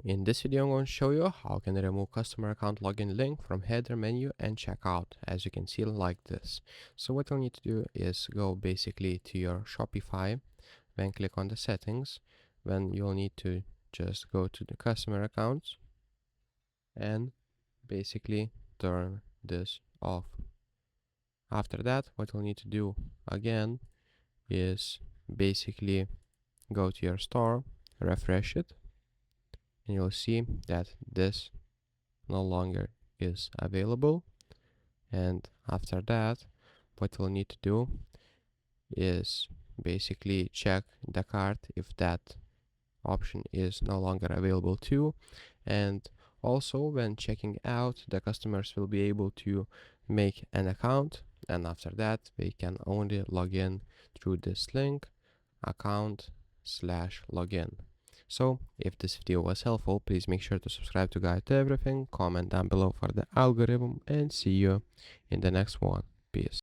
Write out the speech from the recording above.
In this video, I'm going to show you how can remove customer account login link from header menu and checkout, as you can see like this. So what you'll need to do is go basically to your Shopify, then click on the settings, then you'll need to just go to the customer accounts and basically turn this off. After that, what you'll need to do again is basically go to your store, refresh it, and you'll see that this no longer is available. And after that, what you'll need to do is basically check the cart if that option is no longer available too. And also when checking out, the customers will be able to make an account, and after that they can only log in through this link, account/login. So if this video was helpful, please make sure to subscribe to Guide to Everything, comment down below for the algorithm, and see you in the next one. Peace.